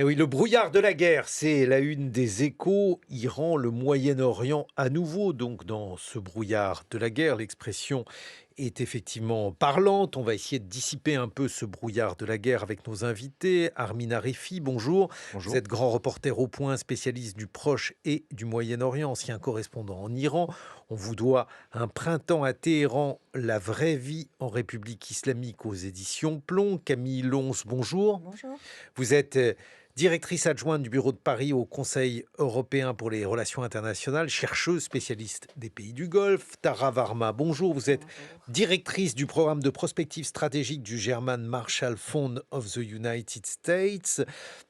Et oui, le brouillard de la guerre, c'est la une des Échos. Iran, le Moyen-Orient à nouveau. Donc, dans ce brouillard de la guerre, l'expression est effectivement parlante. On va essayer de dissiper un peu ce brouillard de la guerre avec nos invités. Armin Arifi, bonjour. Vous Bonjour. êtes grand reporter au point, spécialiste du Proche et du Moyen-Orient, ancien correspondant en Iran. On vous doit un printemps à Téhéran, la vraie vie en République islamique aux éditions Plomb. Camille Lons, bonjour. Bonjour. Vous êtes directrice adjointe du bureau de Paris au Conseil européen pour les relations internationales, chercheuse spécialiste des pays du Golfe. Tara Varma, bonjour. Vous êtes Bonjour. directrice du programme de prospective stratégique du German Marshall Fund of the United States.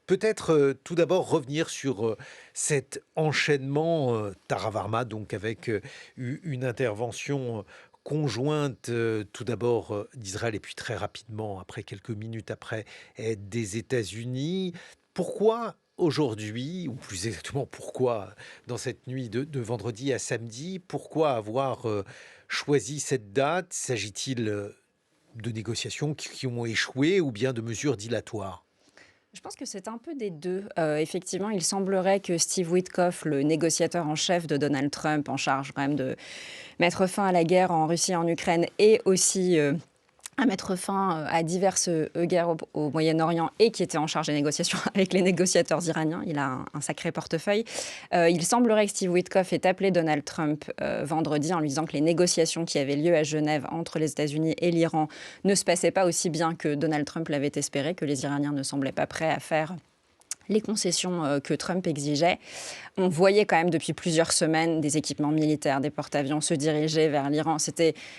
Peut-être tout d'abord revenir sur cet enchaînement, Tara Varma, donc avec une intervention conjointe tout d'abord d'Israël et puis très rapidement, après quelques minutes après, des États-Unis. Pourquoi aujourd'hui, ou plus exactement pourquoi dans cette nuit de vendredi à samedi, pourquoi avoir choisi cette date? S'agit-il de négociations qui ont échoué ou bien de mesures dilatoires? Je pense que c'est un peu des deux. Effectivement, il semblerait que Steve Witkoff, le négociateur en chef de Donald Trump, en charge quand même de mettre fin à la guerre en Russie et en Ukraine, et aussi à mettre fin à diverses guerres au Moyen-Orient, et qui était en charge des négociations avec les négociateurs iraniens. Il a un sacré portefeuille. Il semblerait que Steve Witkoff ait appelé Donald Trump vendredi en lui disant que les négociations qui avaient lieu à Genève entre les États-Unis et l'Iran ne se passaient pas aussi bien que Donald Trump l'avait espéré, que les Iraniens ne semblaient pas prêts à faire les concessions que Trump exigeait. On voyait quand même depuis plusieurs semaines des équipements militaires, des porte-avions se diriger vers l'Iran.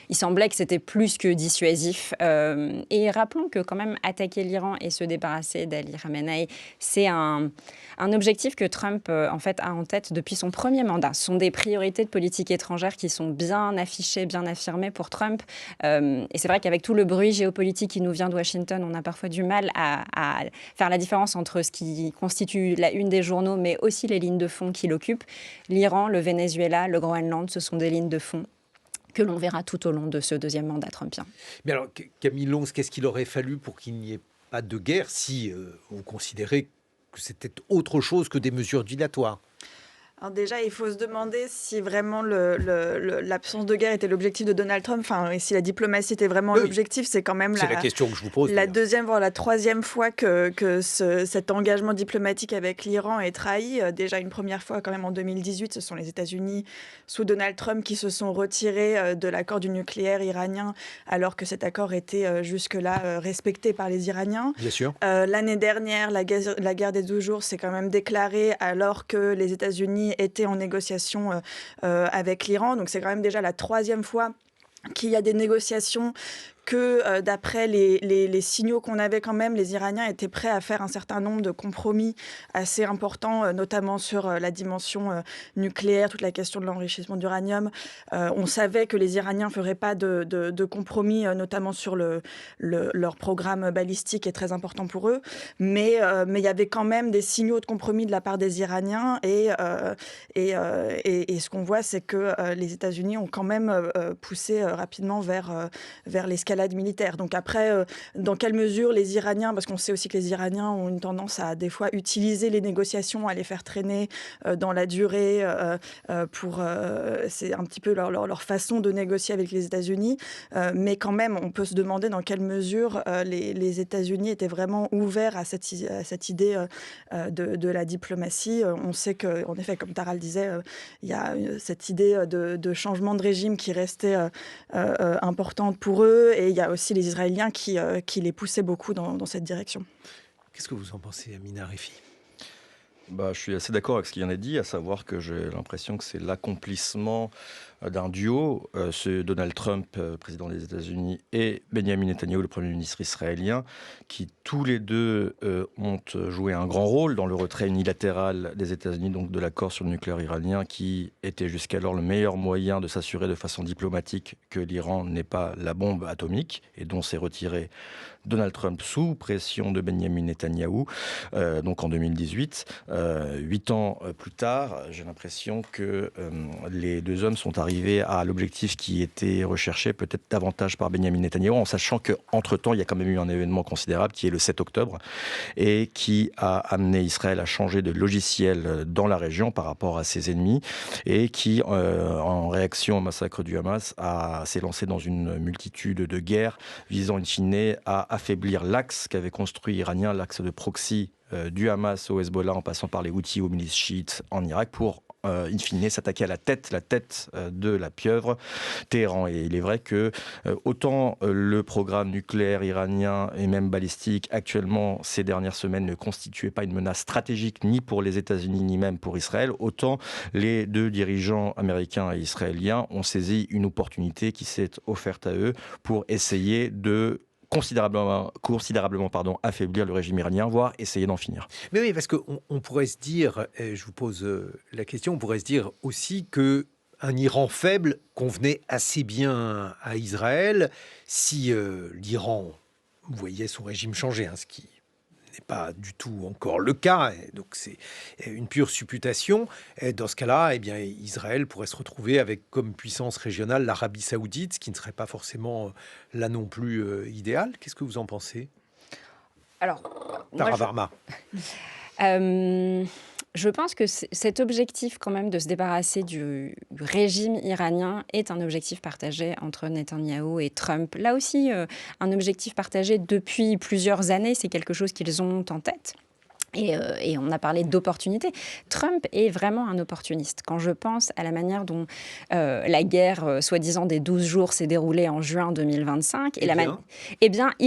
Il semblait que c'était plus que dissuasif. Et rappelons que quand même attaquer l'Iran et se débarrasser d'Ali Khamenei, c'est un objectif que Trump en fait a en tête depuis son premier mandat. Ce sont des priorités de politique étrangère qui sont bien affichées, bien affirmées pour Trump. Et c'est vrai qu'avec tout le bruit géopolitique qui nous vient de Washington, on a parfois du mal à faire la différence entre ce qui constitue la une des journaux, mais aussi les lignes de fond qui l'occupent. L'Iran, le Venezuela, le Groenland, ce sont des lignes de fond que l'on verra tout au long de ce deuxième mandat trumpien. Mais alors, Camille Lons, qu'est-ce qu'il aurait fallu pour qu'il n'y ait pas de guerre si vous considérez que c'était autre chose que des mesures dilatoires? Alors déjà, il faut se demander si vraiment l'absence de guerre était l'objectif de Donald Trump, et si la diplomatie était vraiment Oui, l'objectif. C'est quand même c'est la question que je vous pose. la D'ailleurs. deuxième, voire la troisième fois que cet engagement diplomatique avec l'Iran est trahi. Déjà une première fois quand même en 2018, ce sont les États-Unis sous Donald Trump qui se sont retirés de l'accord du nucléaire iranien, alors que cet accord était jusque-là respecté par les Iraniens. Bien sûr. L'année dernière, la guerre des 12 jours s'est quand même déclarée alors que les États-Unis étaient en négociation avec l'Iran. Donc c'est quand même déjà la troisième fois qu'il y a des négociations que d'après les signaux qu'on avait quand même, les Iraniens étaient prêts à faire un certain nombre de compromis assez importants, notamment sur la dimension nucléaire, toute la question de l'enrichissement d'uranium. On savait que les Iraniens ne feraient pas de compromis, notamment sur leur programme balistique, qui est très important pour eux. Mais il y avait quand même des signaux de compromis de la part des Iraniens. Et ce qu'on voit, c'est que les États-Unis ont quand même poussé rapidement vers l'escalade militaire. Donc après, dans quelle mesure les Iraniens, parce qu'on sait aussi que les Iraniens ont une tendance à des fois utiliser les négociations, à les faire traîner dans la durée, c'est un petit peu leur façon de négocier avec les États-Unis. Mais quand même, on peut se demander dans quelle mesure les États-Unis étaient vraiment ouverts à cette idée de la diplomatie. On sait qu'en effet, comme Tara le disait, il y a cette idée de changement de régime qui restait importante pour eux. Et il y a aussi les Israéliens qui les poussaient beaucoup dans cette direction. Qu'est-ce que vous en pensez, Amina Rifi? Je suis assez d'accord avec ce qui vient d'être dit, à savoir que j'ai l'impression que c'est l'accomplissement d'un duo, ce Donald Trump, président des États-Unis, et Benjamin Netanyahou, le Premier ministre israélien, qui tous les deux ont joué un grand rôle dans le retrait unilatéral des États-Unis, donc de l'accord sur le nucléaire iranien, qui était jusqu'alors le meilleur moyen de s'assurer de façon diplomatique que l'Iran n'ait pas la bombe atomique, et dont s'est retiré Donald Trump sous pression de Benjamin Netanyahou, donc en 2018. 8 ans plus tard, j'ai l'impression que les deux hommes sont arrivés à l'objectif qui était recherché, peut-être davantage par Benyamin Netanyahou, en sachant qu'entre-temps, il y a quand même eu un événement considérable qui est le 7 octobre et qui a amené Israël à changer de logiciel dans la région par rapport à ses ennemis et qui, en réaction au massacre du Hamas, s'est lancé dans une multitude de guerres visant in fine à affaiblir l'axe qu'avait construit l'Iranien, l'axe de proxy du Hamas au Hezbollah en passant par les Houthis aux milices chiites en Irak pour in fine s'attaquer à la tête de la pieuvre, Téhéran. Et il est vrai que autant le programme nucléaire iranien et même balistique actuellement ces dernières semaines ne constituait pas une menace stratégique ni pour les États-Unis ni même pour Israël, autant les deux dirigeants américains et israéliens ont saisi une opportunité qui s'est offerte à eux pour essayer de considérablement affaiblir le régime iranien, voire essayer d'en finir. Mais oui, parce qu'on pourrait se dire, et je vous pose la question, on pourrait se dire aussi que un Iran faible convenait assez bien à Israël si l'Iran voyait son régime changer, ce qui n'est pas du tout encore le cas, et donc c'est une pure supputation. Et dans ce cas-là, eh bien, Israël pourrait se retrouver avec comme puissance régionale l'Arabie Saoudite, ce qui ne serait pas forcément là non plus idéal. Qu'est-ce que vous en pensez? Alors, Tara Varma. Je pense que cet objectif quand même de se débarrasser du régime iranien est un objectif partagé entre Netanyahou et Trump. Là aussi, un objectif partagé depuis plusieurs années, c'est quelque chose qu'ils ont en tête. Et on a parlé d'opportunité. Trump est vraiment un opportuniste. Quand je pense à la manière dont la guerre, soi-disant des 12 jours, s'est déroulée en juin 2025, elle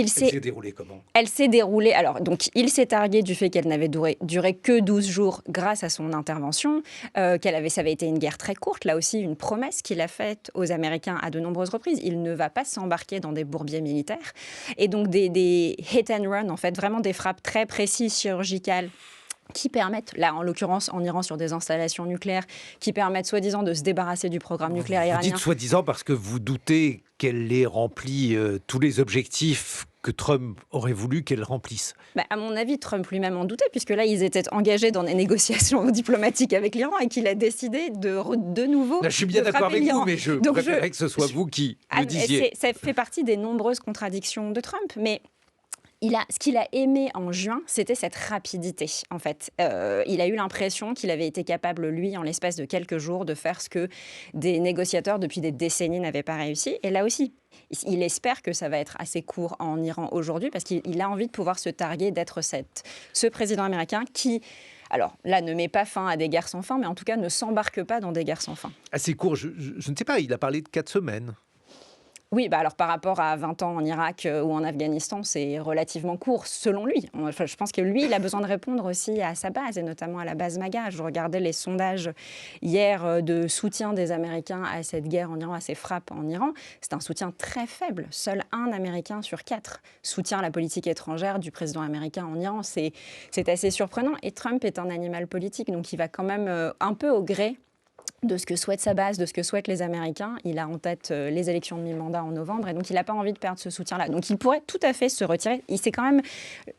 s'est déroulée comment? Elle s'est déroulée... Alors, donc, il s'est targué du fait qu'elle n'avait duré que 12 jours grâce à son intervention, ça avait été une guerre très courte. Là aussi, une promesse qu'il a faite aux Américains à de nombreuses reprises. Il ne va pas s'embarquer dans des bourbiers militaires. Et donc, des hit and run, en fait, vraiment des frappes très précises, chirurgicales, qui permettent, là en l'occurrence en Iran sur des installations nucléaires, qui permettent soi-disant de se débarrasser du programme nucléaire iranien. Vous dites soi-disant parce que vous doutez qu'elle ait rempli tous les objectifs que Trump aurait voulu qu'elle remplisse. À mon avis, Trump lui-même en doutait, puisque là, ils étaient engagés dans des négociations diplomatiques avec l'Iran et qu'il a décidé de nouveau je suis bien d'accord avec vous, mais je préférerais que ce soit vous qui le disiez. Ça fait partie des nombreuses contradictions de Trump, mais... ce qu'il a aimé en juin, c'était cette rapidité, en fait. Il a eu l'impression qu'il avait été capable, lui, en l'espace de quelques jours, de faire ce que des négociateurs depuis des décennies n'avaient pas réussi. Et là aussi, il espère que ça va être assez court en Iran aujourd'hui, parce qu'il a envie de pouvoir se targuer d'être ce président américain qui... Alors là, ne met pas fin à des guerres sans fin, mais en tout cas ne s'embarque pas dans des guerres sans fin. Assez court, je ne sais pas, il a parlé de 4 semaines. Oui, alors par rapport à 20 ans en Irak ou en Afghanistan, c'est relativement court, selon lui. Je pense que lui, il a besoin de répondre aussi à sa base, et notamment à la base MAGA. Je regardais les sondages hier de soutien des Américains à cette guerre en Iran, à ces frappes en Iran. C'est un soutien très faible. Seul 1 Américain sur 4 soutient la politique étrangère du président américain en Iran. C'est assez surprenant. Et Trump est un animal politique, donc il va quand même un peu au gré de ce que souhaite sa base, de ce que souhaitent les Américains. Il a en tête les élections de mi-mandat en novembre, et donc il n'a pas envie de perdre ce soutien-là. Donc il pourrait tout à fait se retirer. Il s'est quand même,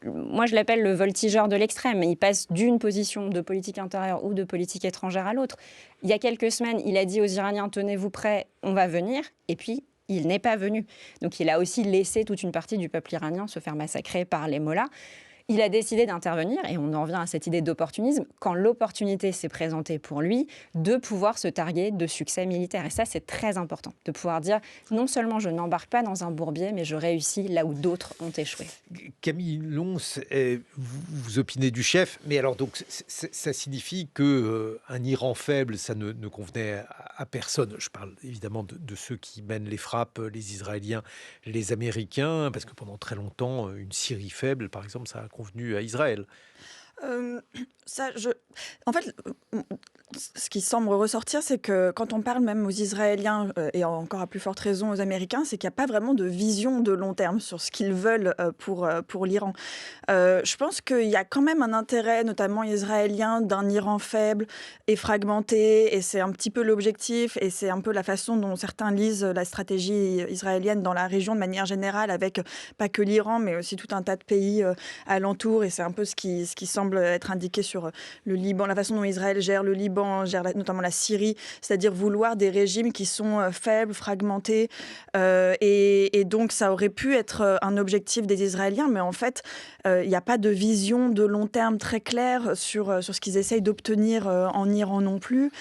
moi je l'appelle le voltigeur de l'extrême, il passe d'une position de politique intérieure ou de politique étrangère à l'autre. Il y a quelques semaines, il a dit aux Iraniens, tenez-vous prêts, on va venir, et puis il n'est pas venu. Donc il a aussi laissé toute une partie du peuple iranien se faire massacrer par les mollahs. Il a décidé d'intervenir, et on en revient à cette idée d'opportunisme, quand l'opportunité s'est présentée pour lui, de pouvoir se targuer de succès militaire. Et ça, c'est très important, de pouvoir dire, non seulement je n'embarque pas dans un bourbier, mais je réussis là où d'autres ont échoué. Camille Lons, vous opinez du chef, mais alors donc ça signifie qu'un Iran faible, ça ne convenait à personne. Je parle évidemment de ceux qui mènent les frappes, les Israéliens, les Américains, parce que pendant très longtemps, une Syrie faible, par exemple, ça a convenu à Israël. En fait, ce qui semble ressortir, c'est que quand on parle même aux Israéliens, et encore à plus forte raison aux Américains, c'est qu'il n'y a pas vraiment de vision de long terme sur ce qu'ils veulent pour l'Iran. Je pense qu'il y a quand même un intérêt, notamment israélien, d'un Iran faible et fragmenté, et c'est un petit peu l'objectif, et c'est un peu la façon dont certains lisent la stratégie israélienne dans la région de manière générale, avec pas que l'Iran, mais aussi tout un tas de pays alentours, et c'est un peu ce qui semble semble être indiqué sur le Liban, la façon dont Israël gère le Liban, gère notamment la Syrie, c'est-à-dire vouloir des régimes qui sont faibles, fragmentés, et donc ça aurait pu être un objectif des Israéliens, mais en fait, il n'y a pas de vision de long terme très claire sur ce qu'ils essayent d'obtenir en Iran non plus.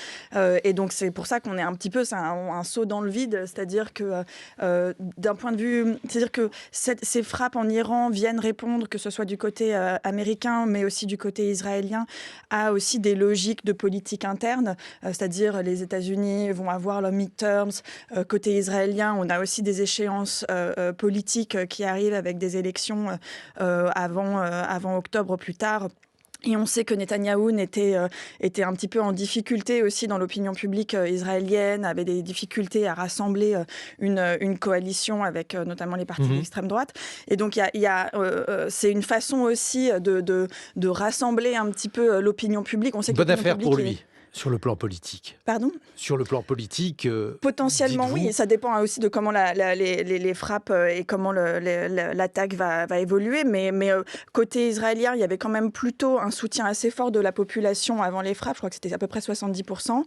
Et donc c'est pour ça qu'on est un petit peu, c'est un saut dans le vide, c'est-à-dire que d'un point de vue, c'est-à-dire que ces frappes en Iran viennent répondre, que ce soit du côté américain, mais aussi du côté israélien, à aussi des logiques de politique interne, c'est-à-dire les États-Unis vont avoir leurs midterms, côté israélien, on a aussi des échéances politiques qui arrivent avec des élections avant octobre plus tard. Et on sait que Netanyahou était un petit peu en difficulté aussi dans l'opinion publique israélienne, avait des difficultés à rassembler une coalition avec notamment les partis d'extrême droite. Et donc, c'est une façon aussi de rassembler un petit peu l'opinion publique. On sait que bonne affaire pour lui. Sur le plan politique. Pardon ? Sur le plan politique, potentiellement, oui. Ça dépend aussi de comment les frappes et comment l'attaque va évoluer. Mais côté israélien, il y avait quand même plutôt un soutien assez fort de la population avant les frappes. Je crois que c'était à peu près 70%.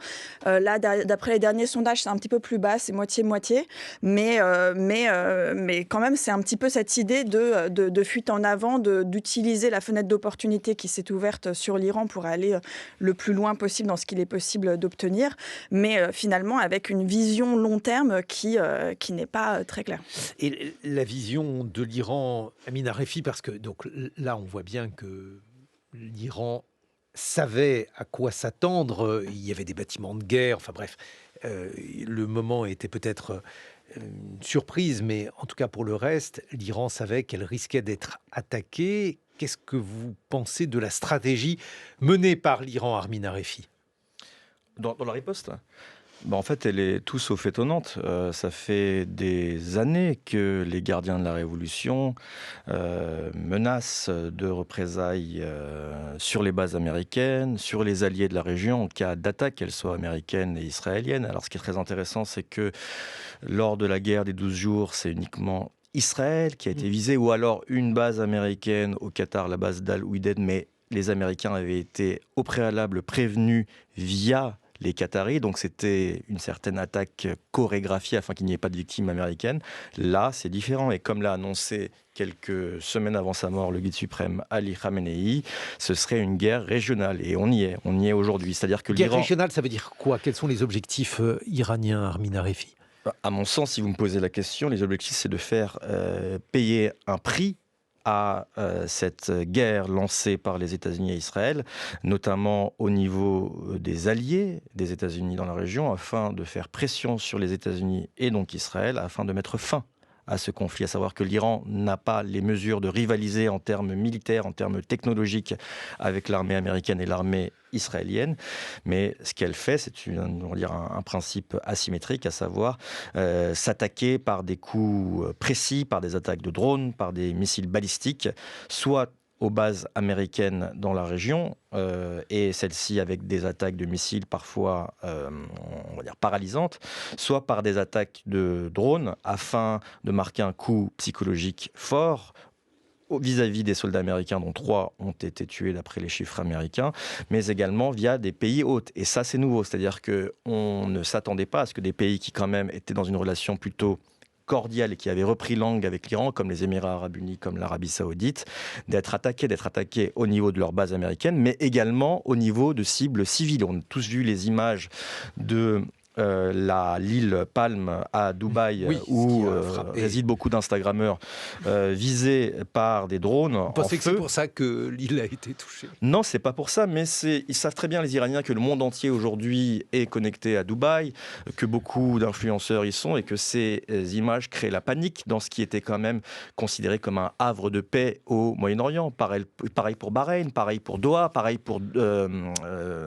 Là, d'après les derniers sondages, c'est un petit peu plus bas, c'est moitié-moitié. Mais quand même, c'est un petit peu cette idée de fuite en avant, d'utiliser la fenêtre d'opportunité qui s'est ouverte sur l'Iran pour aller le plus loin possible dans ce qu'il est possible d'obtenir, mais finalement avec une vision long terme qui n'est pas très claire. Et la vision de l'Iran, Amin Arefi, parce que donc, là on voit bien que l'Iran savait à quoi s'attendre, il y avait des bâtiments de guerre, enfin bref, le moment était peut-être une surprise, mais en tout cas pour le reste, l'Iran savait qu'elle risquait d'être attaquée. Qu'est-ce que vous pensez de la stratégie menée par l'Iran, Armin Arefi ? Dans la riposte, en fait, elle est tout sauf étonnante. Ça fait des années que les gardiens de la Révolution menacent de représailles sur les bases américaines, sur les alliés de la région, en cas d'attaque, qu'elles soient américaines et israéliennes. Alors, ce qui est très intéressant, c'est que lors de la guerre des 12 jours, c'est uniquement Israël qui a été visé, ou alors une base américaine au Qatar, la base d'Al-Udeid, mais les Américains avaient été au préalable prévenus via les Qataris, donc c'était une certaine attaque chorégraphiée afin qu'il n'y ait pas de victimes américaines. Là, c'est différent, et comme l'a annoncé quelques semaines avant sa mort le guide suprême Ali Khamenei, ce serait une guerre régionale, et on y est aujourd'hui. C'est-à-dire que guerre l'Iran... régionale, ça veut dire quoi ? Quels sont les objectifs iraniens, Armin Arefi ? À mon sens, si vous me posez la question, les objectifs, c'est de faire payer un prix à cette guerre lancée par les États-Unis et Israël, notamment au niveau des alliés des États-Unis dans la région, afin de faire pression sur les États-Unis et donc Israël, afin de mettre fin à ce conflit, à savoir que l'Iran n'a pas les mesures de rivaliser en termes militaires, en termes technologiques avec l'armée américaine et l'armée israélienne, mais ce qu'elle fait, c'est un principe asymétrique, à savoir s'attaquer par des coups précis, par des attaques de drones, par des missiles balistiques, soit aux bases américaines dans la région, et celles-ci avec des attaques de missiles parfois, on va dire, paralysantes, soit par des attaques de drones afin de marquer un coup psychologique fort vis-à-vis des soldats américains, dont 3 ont été tués d'après les chiffres américains, mais également via des pays hôtes. Et ça, c'est nouveau, c'est-à-dire qu'on ne s'attendait pas à ce que des pays qui quand même étaient dans une relation plutôt cordiale et qui avaient repris langue avec l'Iran, comme les Émirats arabes unis, comme l'Arabie saoudite, d'être attaqués au niveau de leur base américaine, mais également au niveau de cibles civiles. On a tous vu les images de l'île Palm à Dubaï, où résident beaucoup d'Instagrammeurs visés par des drones. Vous pensez que c'est pour ça que l'île a été touchée ? Non, c'est pas pour ça, mais ils savent très bien, les Iraniens, que le monde entier aujourd'hui est connecté à Dubaï, que beaucoup d'influenceurs y sont, et que ces images créent la panique dans ce qui était quand même considéré comme un havre de paix au Moyen-Orient. Pareil pour Bahreïn, pareil pour Doha, pareil pour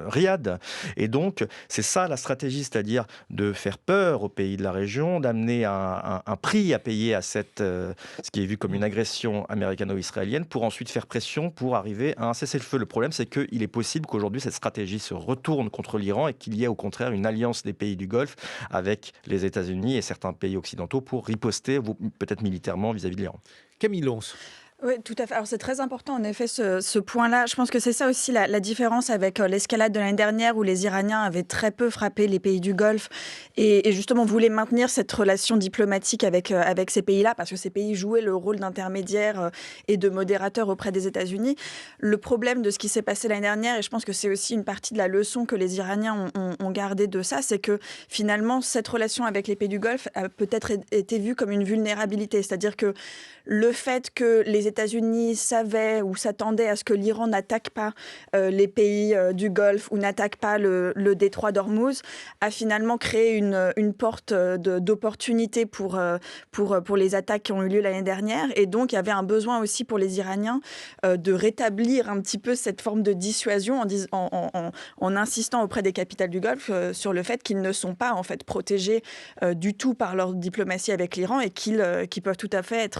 Riyad. Et donc, c'est ça la stratégie, c'est-à-dire de faire peur aux pays de la région, d'amener un prix à payer à ce qui est vu comme une agression américano-israélienne, pour ensuite faire pression pour arriver à un cessez-le-feu. Le problème, c'est qu'il est possible qu'aujourd'hui, cette stratégie se retourne contre l'Iran et qu'il y ait au contraire une alliance des pays du Golfe avec les États-Unis et certains pays occidentaux pour riposter, peut-être militairement, vis-à-vis de l'Iran. Camille Lons. Oui, tout à fait. Alors c'est très important en effet ce point-là. Je pense que c'est ça aussi la différence avec l'escalade de l'année dernière où les Iraniens avaient très peu frappé les pays du Golfe et justement voulaient maintenir cette relation diplomatique avec ces pays-là parce que ces pays jouaient le rôle d'intermédiaire et de modérateur auprès des États-Unis. Le problème de ce qui s'est passé l'année dernière, et je pense que c'est aussi une partie de la leçon que les Iraniens ont gardé de ça, c'est que finalement cette relation avec les pays du Golfe a peut-être été vue comme une vulnérabilité. C'est-à-dire que le fait que les États-Unis savaient ou s'attendaient à ce que l'Iran n'attaque pas les pays du Golfe ou n'attaque pas le détroit d'Ormuz a finalement créé une porte d'opportunité pour les attaques qui ont eu lieu l'année dernière. Et donc, il y avait un besoin aussi pour les Iraniens de rétablir un petit peu cette forme de dissuasion en insistant auprès des capitales du Golfe sur le fait qu'ils ne sont pas en fait protégés du tout par leur diplomatie avec l'Iran et qu'ils peuvent tout à fait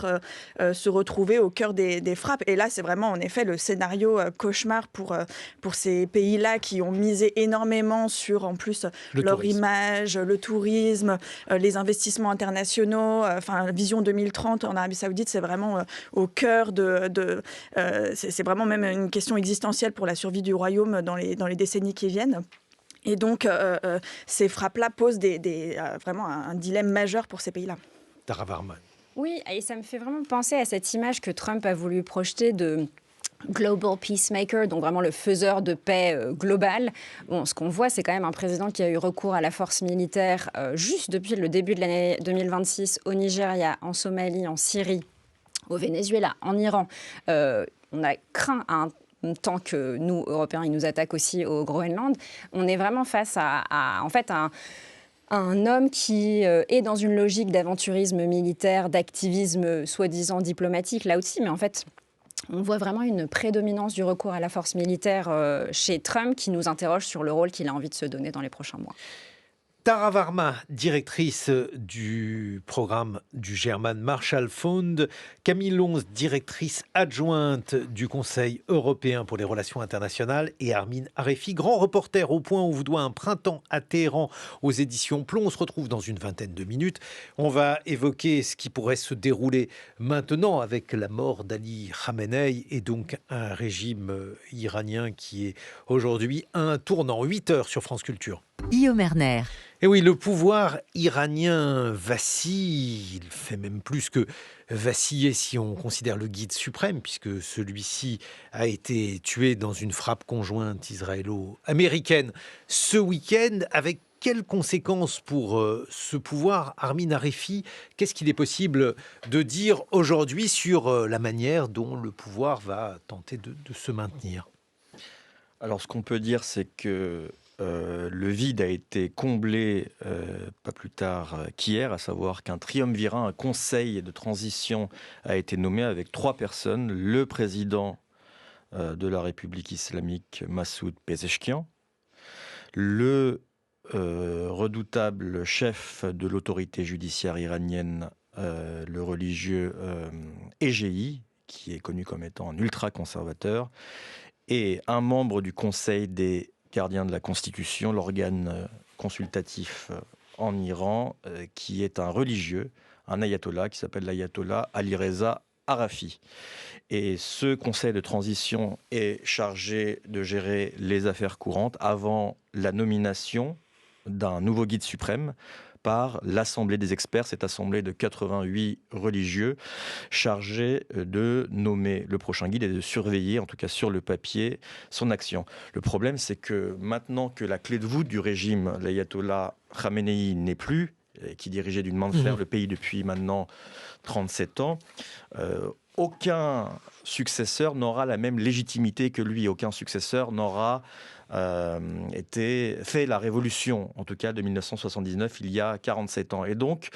se retrouver au cœur des frappes. Et là, c'est vraiment en effet le scénario cauchemar pour ces pays-là qui ont misé énormément sur en plus leur image, le tourisme, les investissements internationaux. Enfin, Vision 2030 en Arabie Saoudite, c'est vraiment au cœur c'est vraiment même une question existentielle pour la survie du royaume dans les décennies qui viennent. Et donc, ces frappes-là posent vraiment un dilemme majeur pour ces pays-là. Tara Warman. Oui, et ça me fait vraiment penser à cette image que Trump a voulu projeter de Global Peacemaker, donc vraiment le faiseur de paix global. Bon, ce qu'on voit, c'est quand même un président qui a eu recours à la force militaire juste depuis le début de l'année 2026 au Nigeria, en Somalie, en Syrie, au Venezuela, en Iran. On a craint un temps que nous, Européens, ils nous attaquent aussi au Groenland. On est vraiment face à en fait, un homme qui est dans une logique d'aventurisme militaire, d'activisme soi-disant diplomatique, là aussi, mais en fait, on voit vraiment une prédominance du recours à la force militaire chez Trump qui nous interroge sur le rôle qu'il a envie de se donner dans les prochains mois. Tara Warman, directrice du programme du German Marshall Fund, Camille Lons, directrice adjointe du Conseil européen pour les relations internationales, et Armin Arefi, grand reporter au Point où doit un printemps à Téhéran aux éditions Plomb. On se retrouve dans une vingtaine de minutes. On va évoquer ce qui pourrait se dérouler maintenant avec la mort d'Ali Khamenei et donc un régime iranien qui est aujourd'hui à un tournant. 8h sur France Culture. Guillaume Erner. Et oui, le pouvoir iranien vacille, il fait même plus que vaciller si on considère le guide suprême, puisque celui-ci a été tué dans une frappe conjointe israélo-américaine ce week-end. Avec quelles conséquences pour ce pouvoir, Armin Arefi? Qu'est-ce qu'il est possible de dire aujourd'hui sur la manière dont le pouvoir va tenter de se maintenir? Alors, ce qu'on peut dire, c'est que le vide a été comblé pas plus tard qu'hier, à savoir qu'un triumvirat, un conseil de transition a été nommé avec 3 personnes. Le président de la République islamique, Massoud Pezeshkian, le redoutable chef de l'autorité judiciaire iranienne, le religieux Égei, qui est connu comme étant un ultra-conservateur, et un membre du Conseil des gardiens de la Constitution, l'organe consultatif en Iran, qui est un religieux, un ayatollah, qui s'appelle l'ayatollah Alireza Arafi. Et ce conseil de transition est chargé de gérer les affaires courantes avant la nomination d'un nouveau guide suprême par l'Assemblée des experts, cette assemblée de 88 religieux chargés de nommer le prochain guide et de surveiller, en tout cas sur le papier, son action. Le problème, c'est que maintenant que la clé de voûte du régime, l'ayatollah Khamenei, n'est plus, qui dirigeait d'une main de fer le pays depuis maintenant 37 ans, aucun successeur n'aura la même légitimité que lui. Aucun successeur n'aura fait la révolution, en tout cas de 1979, il y a 47 ans. Et donc,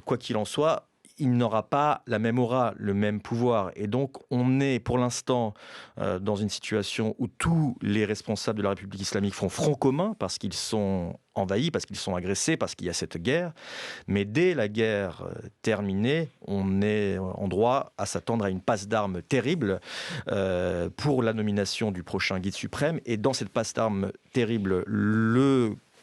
quoi qu'il en soit, il n'aura pas la même aura, le même pouvoir. Et donc, on est pour l'instant dans une situation où tous les responsables de la République islamique font front commun parce qu'ils sont envahis, parce qu'ils sont agressés, parce qu'il y a cette guerre. Mais dès la guerre terminée, on est en droit à s'attendre à une passe d'armes terrible pour la nomination du prochain guide suprême. Et dans cette passe d'armes terrible,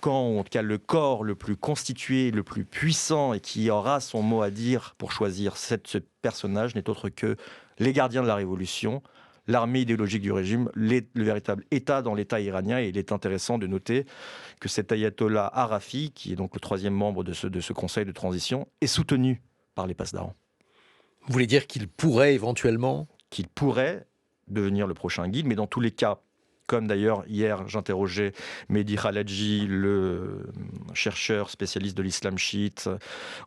en tout cas le corps le plus constitué, le plus puissant et qui aura son mot à dire pour choisir ce personnage n'est autre que les gardiens de la révolution, l'armée idéologique du régime, le véritable État dans l'État iranien. Et il est intéressant de noter que cet ayatollah Harafi, qui est donc le troisième membre de ce conseil de transition, est soutenu par les Pasdaran. Vous voulez dire qu'il pourrait éventuellement... Qu'il pourrait devenir le prochain guide, mais dans tous les cas, comme d'ailleurs hier j'interrogeais Mehdi Khaladji, le chercheur spécialiste de l'islam chiite,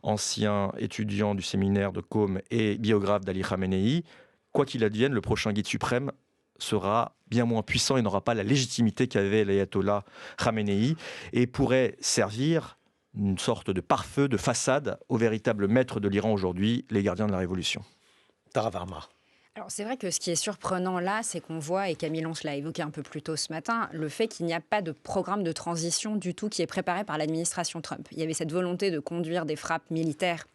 ancien étudiant du séminaire de Qom et biographe d'Ali Khamenei, quoi qu'il advienne, le prochain guide suprême sera bien moins puissant et n'aura pas la légitimité qu'avait l'ayatollah Khamenei et pourrait servir une sorte de pare-feu, de façade au véritable maître de l'Iran aujourd'hui, les gardiens de la révolution. Tara Varma. Alors c'est vrai que ce qui est surprenant là, c'est qu'on voit, et Camille Lons l'a évoqué un peu plus tôt ce matin, le fait qu'il n'y a pas de programme de transition du tout qui est préparé par l'administration Trump. Il y avait cette volonté de conduire des frappes militaires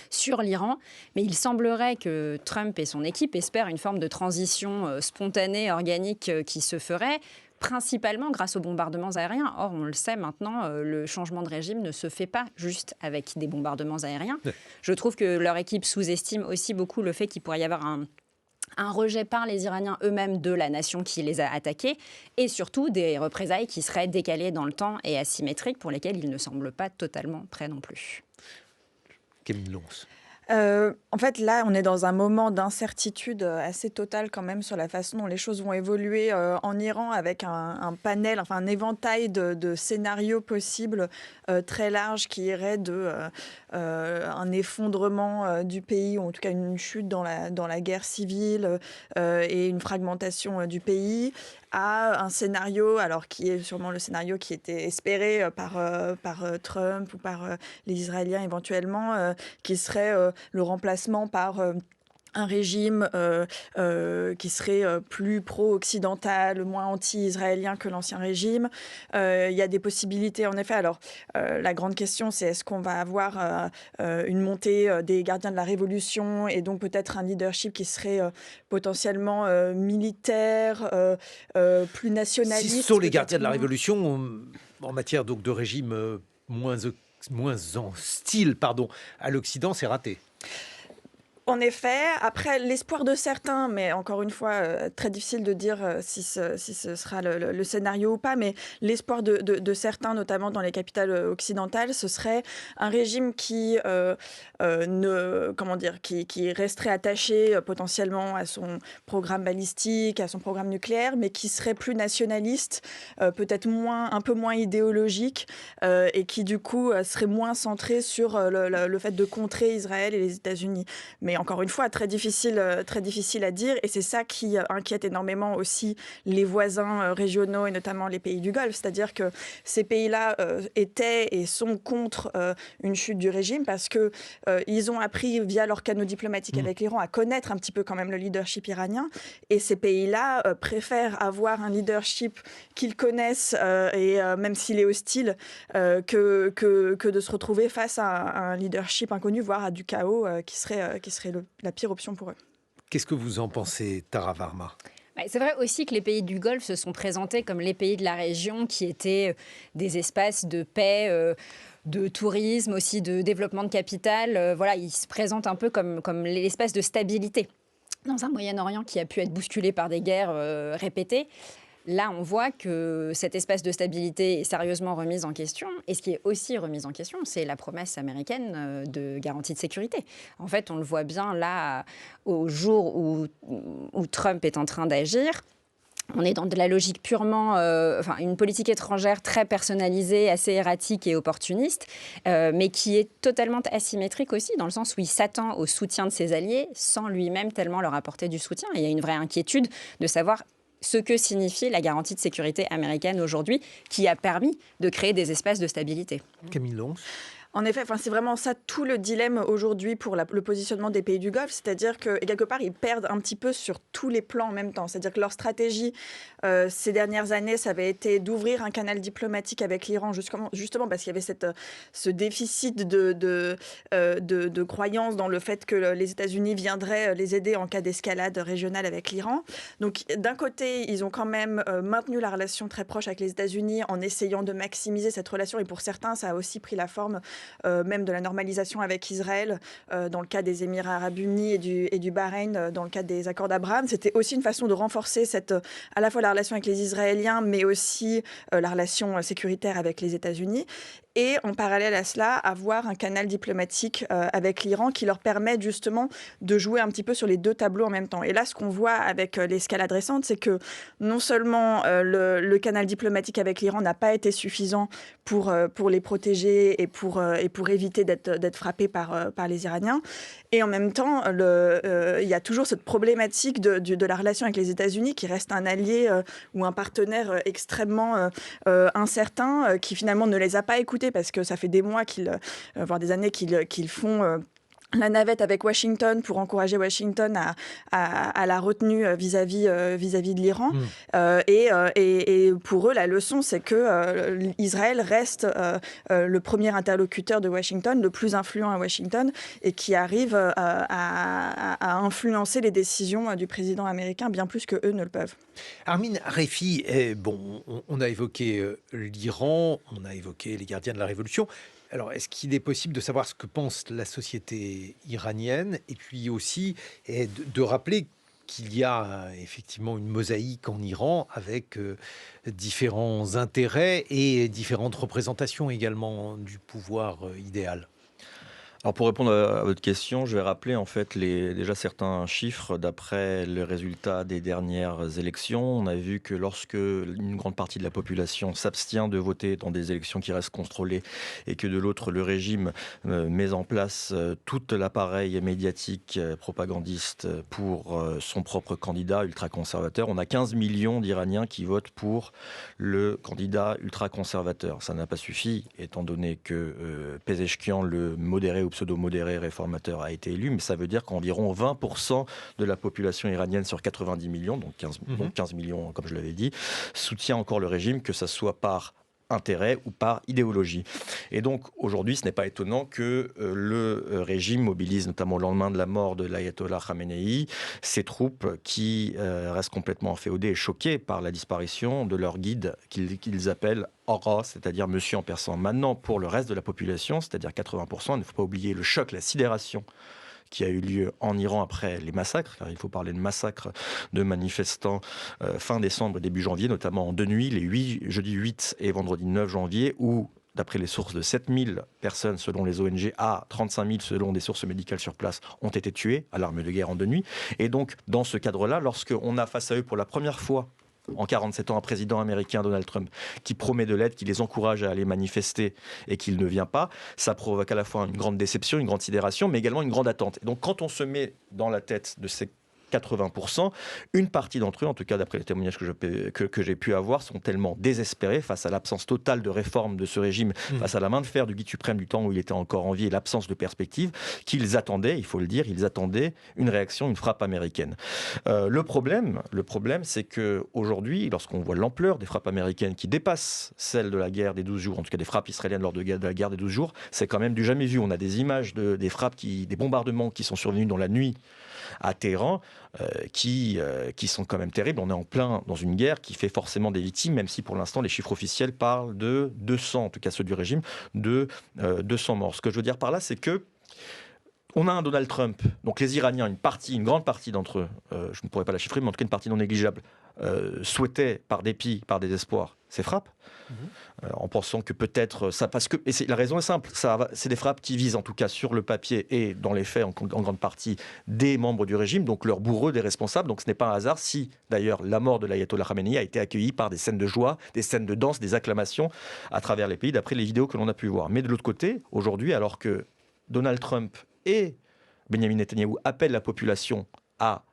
sur l'Iran, mais il semblerait que Trump et son équipe espèrent une forme de transition spontanée, organique qui se ferait, principalement grâce aux bombardements aériens. Or, on le sait maintenant, le changement de régime ne se fait pas juste avec des bombardements aériens. Ouais. Je trouve que leur équipe sous-estime aussi beaucoup le fait qu'il pourrait y avoir un rejet par les Iraniens eux-mêmes de la nation qui les a attaqués et surtout des représailles qui seraient décalées dans le temps et asymétriques pour lesquelles ils ne semblent pas totalement prêts non plus. Camille Lons. En fait, là, on est dans un moment d'incertitude assez totale quand même sur la façon dont les choses vont évoluer en Iran avec un panel, enfin un éventail de scénarios possibles très large qui irait de un effondrement du pays, ou en tout cas une chute dans la guerre civile et une fragmentation du pays, à un scénario, alors qui est sûrement le scénario qui était espéré par Trump ou par les Israéliens éventuellement, qui serait le remplacement par un régime qui serait plus pro-occidental, moins anti-israélien que l'ancien régime. Il y a des possibilités, en effet. Alors, la grande question, c'est est-ce qu'on va avoir une montée des gardiens de la Révolution et donc peut-être un leadership qui serait potentiellement militaire, plus nationaliste. Si ce sont les gardiens de la Révolution, en matière donc de régime moins hostile à l'Occident, c'est raté. En effet, après l'espoir de certains, mais encore une fois, très difficile de dire si ce sera le scénario ou pas, mais l'espoir de certains, notamment dans les capitales occidentales, ce serait un régime qui resterait attaché potentiellement à son programme balistique, à son programme nucléaire, mais qui serait plus nationaliste, peut-être un peu moins idéologique, et qui du coup serait moins centré sur le fait de contrer Israël et les États-Unis. Mais encore une fois, très difficile à dire. Et c'est ça qui inquiète énormément aussi les voisins régionaux et notamment les pays du Golfe. C'est-à-dire que ces pays-là étaient et sont contre une chute du régime parce qu'ils ont appris via leurs canaux diplomatiques avec l'Iran à connaître un petit peu quand même le leadership iranien. Et ces pays-là préfèrent avoir un leadership qu'ils connaissent et même s'il est hostile que de se retrouver face à un leadership inconnu, voire à du chaos qui serait la pire option pour eux. Qu'est-ce que vous en pensez, Tara Varma ? C'est vrai aussi que les pays du Golfe se sont présentés comme les pays de la région qui étaient des espaces de paix, de tourisme, aussi de développement de capital. Voilà, ils se présentent un peu comme l'espace de stabilité dans un Moyen-Orient qui a pu être bousculé par des guerres répétées. Là, on voit que cet espace de stabilité est sérieusement remis en question. Et ce qui est aussi remis en question, c'est la promesse américaine de garantie de sécurité. En fait, on le voit bien là, au jour où Trump est en train d'agir. On est dans de la logique purement, une politique étrangère très personnalisée, assez erratique et opportuniste, mais qui est totalement asymétrique aussi, dans le sens où il s'attend au soutien de ses alliés sans lui-même tellement leur apporter du soutien. Et il y a une vraie inquiétude de savoir ce que signifie la garantie de sécurité américaine aujourd'hui, qui a permis de créer des espaces de stabilité. Camille Lons. En effet, c'est vraiment ça tout le dilemme aujourd'hui pour le positionnement des pays du Golfe, c'est-à-dire que quelque part ils perdent un petit peu sur tous les plans en même temps. C'est-à-dire que leur stratégie ces dernières années, ça avait été d'ouvrir un canal diplomatique avec l'Iran justement parce qu'il y avait ce déficit de croyance dans le fait que les États-Unis viendraient les aider en cas d'escalade régionale avec l'Iran. Donc d'un côté, ils ont quand même maintenu la relation très proche avec les États-Unis en essayant de maximiser cette relation, et pour certains, ça a aussi pris la forme même de la normalisation avec Israël, dans le cas des Émirats arabes unis et du Bahreïn, dans le cadre des accords d'Abraham. C'était aussi une façon de renforcer à la fois la relation avec les Israéliens, mais aussi la relation sécuritaire avec les États-Unis. Et en parallèle à cela, avoir un canal diplomatique avec l'Iran qui leur permet justement de jouer un petit peu sur les deux tableaux en même temps. Et là, ce qu'on voit avec l'escalade récente, c'est que non seulement le canal diplomatique avec l'Iran n'a pas été suffisant pour les protéger et pour éviter d'être frappés par les Iraniens, et en même temps, il y a toujours cette problématique de la relation avec les États-Unis qui reste un allié ou un partenaire extrêmement incertain, qui finalement ne les a pas écoutés parce que ça fait des mois, voire des années qu'ils font la navette avec Washington pour encourager Washington à la retenue vis-à-vis de l'Iran. Et pour eux, la leçon, c'est que Israël reste le premier interlocuteur de Washington, le plus influent à Washington, et qui arrive à influencer les décisions du président américain bien plus qu'eux ne le peuvent. Armin Harefi, on a évoqué l'Iran, on a évoqué les gardiens de la Révolution. Alors, est-ce qu'il est possible de savoir ce que pense la société iranienne et puis aussi de rappeler qu'il y a effectivement une mosaïque en Iran avec différents intérêts et différentes représentations également du pouvoir idéal? Alors pour répondre à votre question, je vais rappeler en fait déjà certains chiffres d'après le résultat des dernières élections. On a vu que lorsque une grande partie de la population s'abstient de voter dans des élections qui restent contrôlées et que de l'autre le régime met en place tout l'appareil médiatique propagandiste pour son propre candidat ultra-conservateur, on a 15 millions d'Iraniens qui votent pour le candidat ultra-conservateur. Ça n'a pas suffi, étant donné que Pezeshkian, le modéré ou pseudo-modéré réformateur, a été élu, mais ça veut dire qu'environ 20% de la population iranienne sur 90 millions, donc 15 millions comme je l'avais dit, soutient encore le régime, que ce soit par intérêt ou par idéologie. Et donc aujourd'hui, ce n'est pas étonnant que le régime mobilise, notamment au lendemain de la mort de l'ayatollah Khamenei, ses troupes qui restent complètement enféodées et choquées par la disparition de leur guide qu'ils appellent Agha, c'est-à-dire monsieur en persan. Maintenant, pour le reste de la population, c'est-à-dire 80%, il ne faut pas oublier le choc, la sidération qui a eu lieu en Iran après les massacres, car il faut parler de massacres de manifestants fin décembre, début janvier, notamment en 2 nuits, jeudi 8 et vendredi 9 janvier, où, d'après les sources, de 7000 personnes selon les ONG à 35 000 selon des sources médicales sur place ont été tuées à l'arme de guerre en 2 nuits. Et donc, dans ce cadre-là, lorsqu'on a face à eux pour la première fois en 47 ans, un président américain, Donald Trump, qui promet de l'aide, qui les encourage à aller manifester et qu'il ne vient pas, ça provoque à la fois une grande déception, une grande sidération, mais également une grande attente. Et donc quand on se met dans la tête de ces 80%, une partie d'entre eux, en tout cas d'après les témoignages que j'ai pu avoir, sont tellement désespérés face à l'absence totale de réforme de ce régime, face à la main de fer du guide suprême du temps où il était encore en vie et l'absence de perspective, qu'ils attendaient, il faut le dire, ils attendaient une réaction, une frappe américaine. Le problème, c'est qu'aujourd'hui, lorsqu'on voit l'ampleur des frappes américaines qui dépassent celle de la guerre des 12 jours, en tout cas des frappes israéliennes lors de la guerre des 12 jours, c'est quand même du jamais vu. On a des images des frappes, des bombardements qui sont survenus dans la nuit à Téhéran, qui sont quand même terribles. On est en plein dans une guerre qui fait forcément des victimes, même si pour l'instant les chiffres officiels parlent de 200, en tout cas ceux du régime, de 200 morts. Ce que je veux dire par là, c'est que on a un Donald Trump, donc les Iraniens, une grande partie d'entre eux, je ne pourrais pas la chiffrer, mais en tout cas une partie non négligeable, souhaitaient par dépit, par désespoir, ces frappes, en pensant que peut-être ça, parce que, la raison est simple, c'est des frappes qui visent en tout cas sur le papier et dans les faits en grande partie des membres du régime, donc leurs bourreaux, des responsables. Donc ce n'est pas un hasard si d'ailleurs la mort de l'ayatollah Khamenei a été accueillie par des scènes de joie, des scènes de danse, des acclamations à travers les pays, d'après les vidéos que l'on a pu voir. Mais de l'autre côté, aujourd'hui, alors que Donald Trump et Benjamin Netanyahou appellent la population à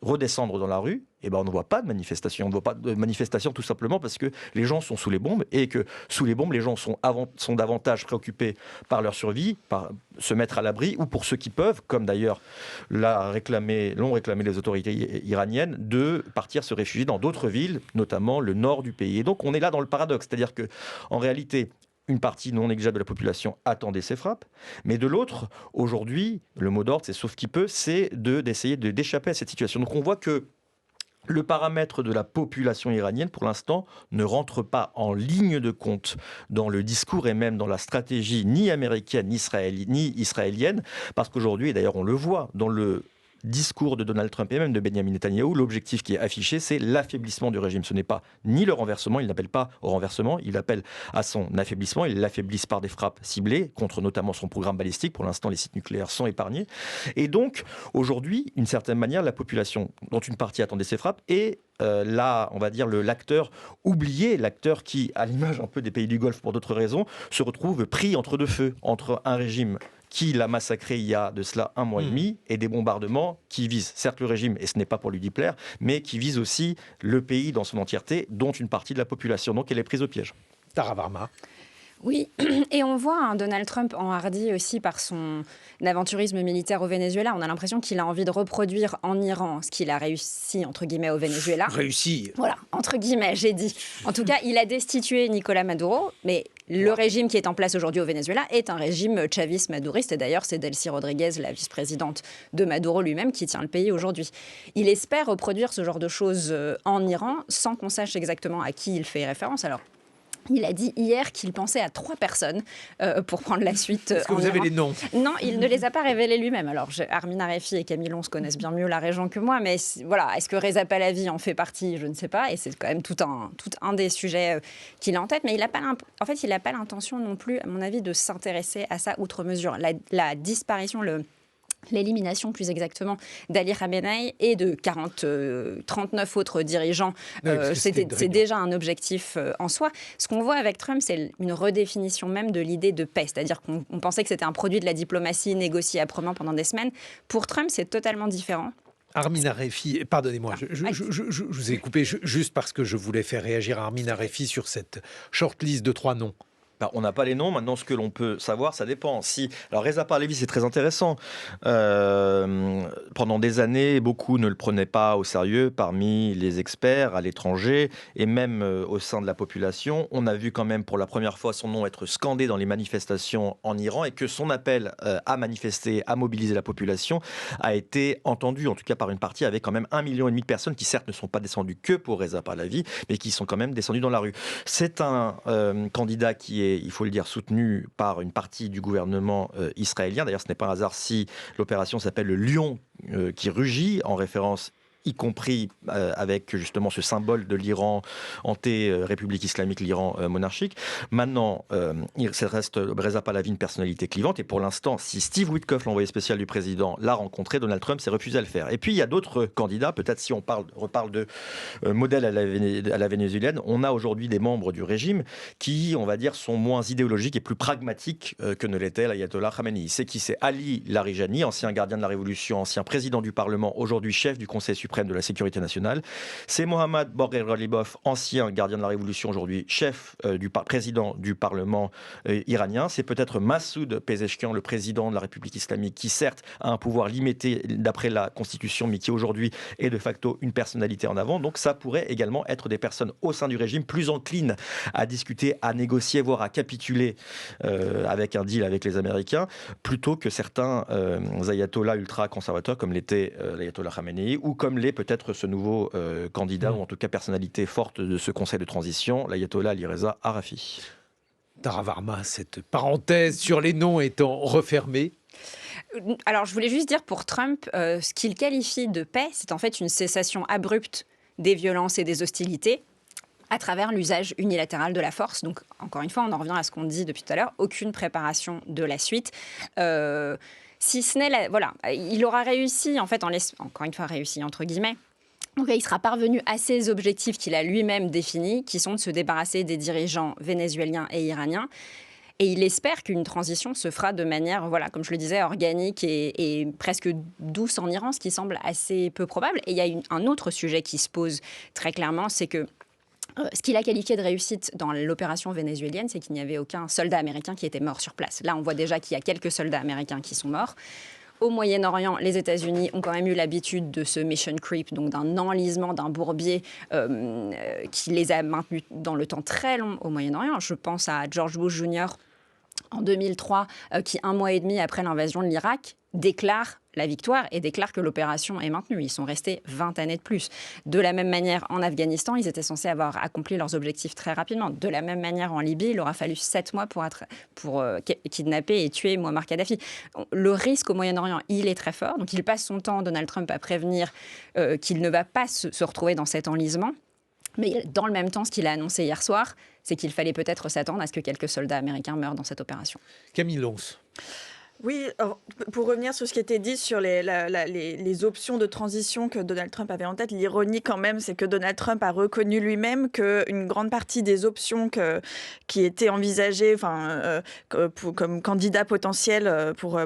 redescendre dans la rue, eh ben on ne voit pas de manifestation. On ne voit pas de manifestation tout simplement parce que les gens sont sous les bombes et que sous les bombes, les gens sont davantage préoccupés par leur survie, par se mettre à l'abri ou pour ceux qui peuvent, comme d'ailleurs l'ont réclamé les autorités iraniennes, de partir se réfugier dans d'autres villes, notamment le nord du pays. Et donc on est là dans le paradoxe, c'est-à-dire que en réalité, une partie non négligeable de la population attendait ces frappes, mais de l'autre, aujourd'hui, le mot d'ordre, c'est sauf qui peut, c'est d'essayer d'échapper à cette situation. Donc on voit que Le paramètre de la population iranienne, pour l'instant, ne rentre pas en ligne de compte dans le discours et même dans la stratégie ni américaine ni israélienne, parce qu'aujourd'hui, et d'ailleurs on le voit dans le discours de Donald Trump et même de Benjamin Netanyahou, l'objectif qui est affiché, c'est l'affaiblissement du régime. Ce n'est pas ni le renversement, il n'appelle pas au renversement, il appelle à son affaiblissement. Ils l'affaiblissent par des frappes ciblées contre notamment son programme balistique. Pour l'instant, les sites nucléaires sont épargnés. Et donc, aujourd'hui, d'une certaine manière, la population, dont une partie attendait ces frappes, est là, on va dire, l'acteur oublié, l'acteur qui, à l'image un peu des pays du Golfe pour d'autres raisons, se retrouve pris entre deux feux, entre un régime qui l'a massacré il y a de cela un mois et demi, et des bombardements qui visent certes le régime, et ce n'est pas pour lui déplaire, mais qui visent aussi le pays dans son entièreté, dont une partie de la population. Donc elle est prise au piège. Tara Varma. Oui, et on voit Donald Trump enhardi aussi par son aventurisme militaire au Venezuela. On a l'impression qu'il a envie de reproduire en Iran ce qu'il a réussi, entre guillemets, au Venezuela. Réussi. Voilà, entre guillemets, j'ai dit. En tout cas, il a destitué Nicolas Maduro, mais le régime qui est en place aujourd'hui au Venezuela est un régime chaviste-madouriste. Et d'ailleurs, c'est Delcy Rodriguez, la vice-présidente de Maduro lui-même, qui tient le pays aujourd'hui. Il espère reproduire ce genre de choses en Iran sans qu'on sache exactement à qui il fait référence. Alors, il a dit hier qu'il pensait à 3 personnes pour prendre la suite. Est-ce que vous avez les noms? Non, il ne les a pas révélés lui-même. Alors, Armin Arefi et Camille Lons connaissent bien mieux la région que moi, mais voilà, est-ce que Reza Pahlavi en fait partie? Je ne sais pas, et c'est quand même tout un des sujets qu'il a en tête, mais il n'a pas l'intention non plus, à mon avis, de s'intéresser à ça outre mesure. La disparition, l'élimination plus exactement d'Ali Khamenei et de 39 autres dirigeants, c'est déjà un objectif en soi. Ce qu'on voit avec Trump, c'est une redéfinition même de l'idée de paix, c'est-à-dire qu'on pensait que c'était un produit de la diplomatie négociée âprement pendant des semaines. Pour Trump, c'est totalement différent. Armin Arefi, pardonnez-moi, je vous ai coupé juste parce que je voulais faire réagir Armin Arefi sur cette shortlist de 3 noms. On n'a pas les noms. Maintenant, ce que l'on peut savoir, ça dépend. Alors, Reza Pahlavi, c'est très intéressant. Pendant des années, beaucoup ne le prenaient pas au sérieux parmi les experts à l'étranger et même au sein de la population. On a vu quand même pour la première fois son nom être scandé dans les manifestations en Iran et que son appel à manifester, à mobiliser la population a été entendu, en tout cas par une partie, avec quand même 1,5 million de personnes qui certes ne sont pas descendues que pour Reza Pahlavi, mais qui sont quand même descendues dans la rue. C'est un candidat qui est, il faut le dire, soutenu par une partie du gouvernement israélien. D'ailleurs, ce n'est pas un hasard si l'opération s'appelle le lion qui rugit, en référence y compris avec justement ce symbole de l'Iran anté-république islamique, l'Iran monarchique. Maintenant, ça reste Reza Pahlavi, une personnalité clivante, et pour l'instant, si Steve Witkoff, l'envoyé spécial du président, l'a rencontré, Donald Trump s'est refusé à le faire. Et puis, il y a d'autres candidats, peut-être si on reparle de modèle à la vénézuélienne, on a aujourd'hui des membres du régime qui, on va dire, sont moins idéologiques et plus pragmatiques que ne l'était l'ayatollah Khamenei. C'est qui? C'est Ali Larijani, ancien gardien de la Révolution, ancien président du Parlement, aujourd'hui chef du Conseil suprême de la sécurité nationale. C'est Mohammad Bagher-Ghalibaf, ancien gardien de la Révolution, aujourd'hui chef président du Parlement iranien. C'est peut-être Massoud Pezeshkian, le président de la République islamique, qui certes a un pouvoir limité d'après la Constitution, mais qui aujourd'hui est de facto une personnalité en avant. Donc ça pourrait également être des personnes au sein du régime plus enclines à discuter, à négocier, voire à capituler avec un deal avec les Américains, plutôt que certains ayatollahs ultra-conservateurs comme l'était l'ayatollah Khamenei ou comme peut-être ce nouveau candidat, ou en tout cas personnalité forte de ce conseil de transition, l'ayatollah Ali Reza Arafi. Tara Varma, cette parenthèse sur les noms étant refermée. Alors, je voulais juste dire pour Trump, ce qu'il qualifie de paix, c'est en fait une cessation abrupte des violences et des hostilités à travers l'usage unilatéral de la force. Donc, encore une fois, on en revient à ce qu'on dit depuis tout à l'heure, aucune préparation de la suite. Si ce n'est voilà, il aura réussi, en fait, encore une fois réussi entre guillemets. Donc, il sera parvenu à ses objectifs qu'il a lui-même définis, qui sont de se débarrasser des dirigeants vénézuéliens et iraniens. Et il espère qu'une transition se fera de manière, voilà, comme je le disais, organique et presque douce en Iran, ce qui semble assez peu probable. Et il y a un autre sujet qui se pose très clairement, c'est que ce qu'il a qualifié de réussite dans l'opération vénézuélienne, c'est qu'il n'y avait aucun soldat américain qui était mort sur place. Là, on voit déjà qu'il y a quelques soldats américains qui sont morts. Au Moyen-Orient, les États-Unis ont quand même eu l'habitude de ce mission creep, donc d'un enlisement, d'un bourbier qui les a maintenus dans le temps très long au Moyen-Orient. Je pense à George Bush Jr. en 2003, qui, 1 mois et demi après l'invasion de l'Irak, déclare la victoire et déclarent que l'opération est maintenue. Ils sont restés 20 années de plus. De la même manière, en Afghanistan, ils étaient censés avoir accompli leurs objectifs très rapidement. De la même manière, en Libye, il aura fallu 7 mois pour kidnapper et tuer Muammar Kadhafi. Le risque au Moyen-Orient, il est très fort. Donc il passe son temps, Donald Trump, à prévenir qu'il ne va pas se retrouver dans cet enlisement. Mais dans le même temps, ce qu'il a annoncé hier soir, c'est qu'il fallait peut-être s'attendre à ce que quelques soldats américains meurent dans cette opération. Camille Lons. Oui, alors, pour revenir sur ce qui était dit sur les options de transition que Donald Trump avait en tête, l'ironie quand même, c'est que Donald Trump a reconnu lui-même qu'une grande partie des options qui étaient envisagées comme candidats potentiels pour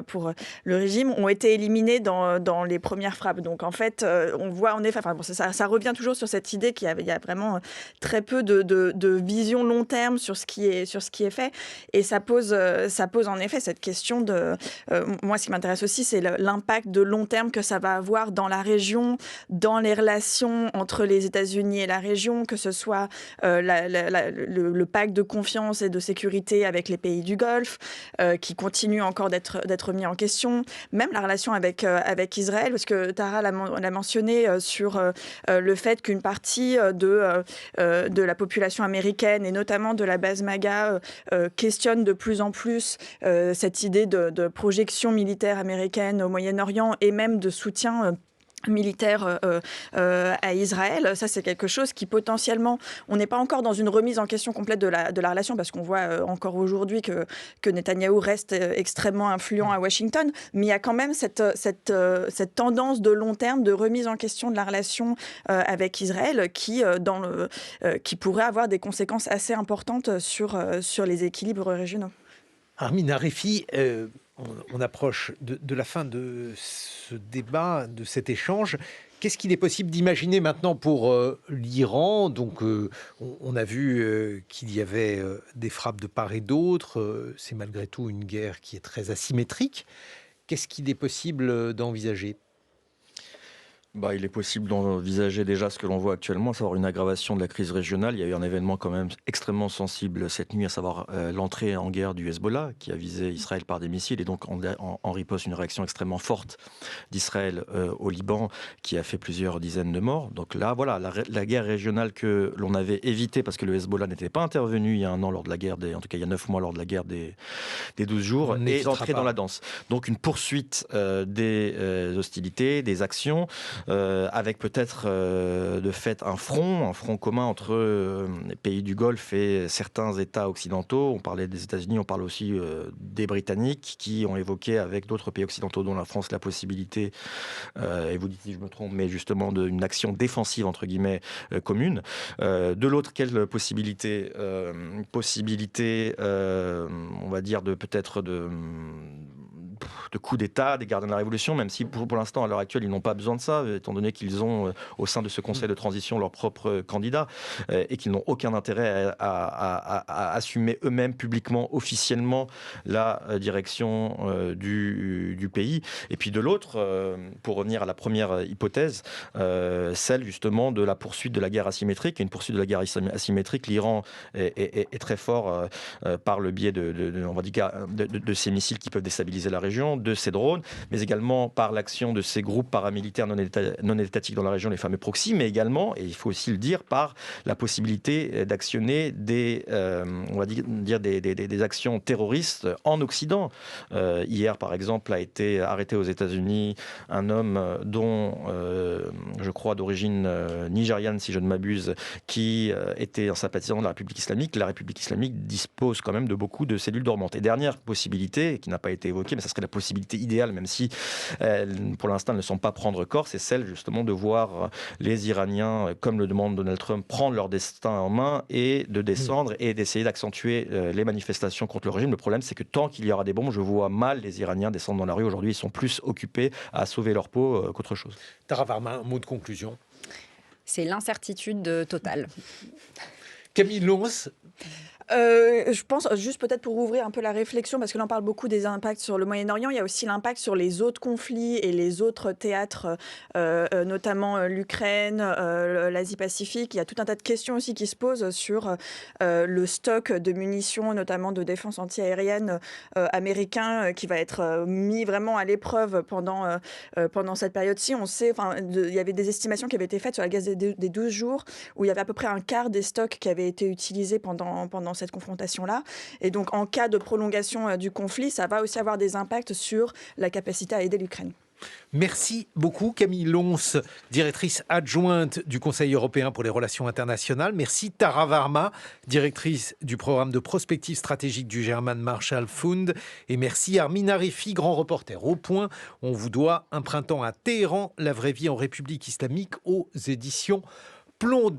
le régime ont été éliminés dans les premières frappes. Donc en fait, on voit en effet, ça revient toujours sur cette idée qu'il y a vraiment très peu de vision long terme sur ce qui est fait. Et ça pose en effet cette question de... moi, ce qui m'intéresse aussi, c'est l'impact de long terme que ça va avoir dans la région, dans les relations entre les États-Unis et la région, que ce soit le pacte de confiance et de sécurité avec les pays du Golfe, qui continue encore d'être mis en question, même la relation avec Israël, parce que Tara l'a mentionné sur le fait qu'une partie de la population américaine, et notamment de la base MAGA, questionne de plus en plus cette idée de projection militaire américaine au Moyen-Orient et même de soutien militaire à Israël. Ça, c'est quelque chose qui potentiellement, on n'est pas encore dans une remise en question complète de la relation, parce qu'on voit encore aujourd'hui que Netanyahou reste extrêmement influent à Washington, mais il y a quand même cette tendance de long terme de remise en question de la relation avec Israël qui pourrait avoir des conséquences assez importantes sur les équilibres régionaux. Armin Harefi, on approche de la fin de ce débat, de cet échange. Qu'est-ce qu'il est possible d'imaginer maintenant pour l'Iran ? Donc, on a vu qu'il y avait des frappes de part et d'autre. C'est malgré tout une guerre qui est très asymétrique. Qu'est-ce qu'il est possible d'envisager ? Il est possible d'envisager déjà ce que l'on voit actuellement, à savoir une aggravation de la crise régionale. Il y a eu un événement quand même extrêmement sensible cette nuit, à savoir l'entrée en guerre du Hezbollah, qui a visé Israël par des missiles, et donc en riposte une réaction extrêmement forte d'Israël au Liban, qui a fait plusieurs dizaines de morts. Donc là, voilà, la guerre régionale que l'on avait évitée, parce que le Hezbollah n'était pas intervenu il y a un an lors de la guerre, en tout cas il y a 9 mois lors de la guerre des 12 jours, est entrée dans la danse. Donc une poursuite des hostilités, des actions, avec peut-être de fait un front commun entre les pays du Golfe et certains États occidentaux. On parlait des États-Unis, on parle aussi des Britanniques, qui ont évoqué avec d'autres pays occidentaux, dont la France, la possibilité, et vous dites si je me trompe, mais justement d'une action défensive entre guillemets commune. De l'autre, quelle possibilité, on va dire, de peut-être de coup d'État, des gardiens de la Révolution, même si pour l'instant, à l'heure actuelle, ils n'ont pas besoin de ça, étant donné qu'ils ont au sein de ce conseil de transition leur propre candidat, et qu'ils n'ont aucun intérêt à assumer eux-mêmes publiquement, officiellement, la direction du pays. Et puis de l'autre, pour revenir à la première hypothèse, celle justement de la poursuite de la guerre asymétrique. Une poursuite de la guerre asymétrique, l'Iran est très fort par le biais on va dire, de ces missiles qui peuvent déstabiliser la région, de ces drones, mais également par l'action de ces groupes paramilitaires non étatiques dans la région, les fameux proxys, mais également, et il faut aussi le dire, par la possibilité d'actionner on va dire des actions terroristes en Occident. Hier, par exemple, a été arrêté aux États-Unis un homme dont, je crois, d'origine nigériane, si je ne m'abuse, qui était un sympathisant de la République islamique. La République islamique dispose quand même de beaucoup de cellules dormantes. Et dernière possibilité, qui n'a pas été évoquée, mais ça serait la possibilité idéale, même si pour l'instant elles ne sont pas prendre corps, c'est celle justement de voir les Iraniens, comme le demande Donald Trump, prendre leur destin en main et de descendre et d'essayer d'accentuer les manifestations contre le régime. Le problème, c'est que tant qu'il y aura des bombes, je vois mal les Iraniens descendre dans la rue. Aujourd'hui, ils sont plus occupés à sauver leur peau qu'autre chose. Tara Warma, un mot de conclusion. C'est l'incertitude totale. Camille Lons. Je pense, juste peut-être pour ouvrir un peu la réflexion, parce que là on parle beaucoup des impacts sur le Moyen-Orient, il y a aussi l'impact sur les autres conflits et les autres théâtres, notamment l'Ukraine, l'Asie-Pacifique. Il y a tout un tas de questions aussi qui se posent sur le stock de munitions, notamment de défense antiaérienne américain, qui va être mis vraiment à l'épreuve pendant cette période-ci. On sait, il y avait des estimations qui avaient été faites sur la guerre des 12 jours, où il y avait à peu près un quart des stocks qui avaient été utilisés pendant cette confrontation-là. Et donc, en cas de prolongation du conflit, ça va aussi avoir des impacts sur la capacité à aider l'Ukraine. Merci beaucoup Camille Lons, directrice adjointe du Conseil européen pour les relations internationales. Merci Tara Varma, directrice du programme de prospective stratégique du German Marshall Fund. Et merci Armin Arifi, grand reporter au Point. On vous doit Un printemps à Téhéran, la vraie vie en République islamique aux éditions Plomb.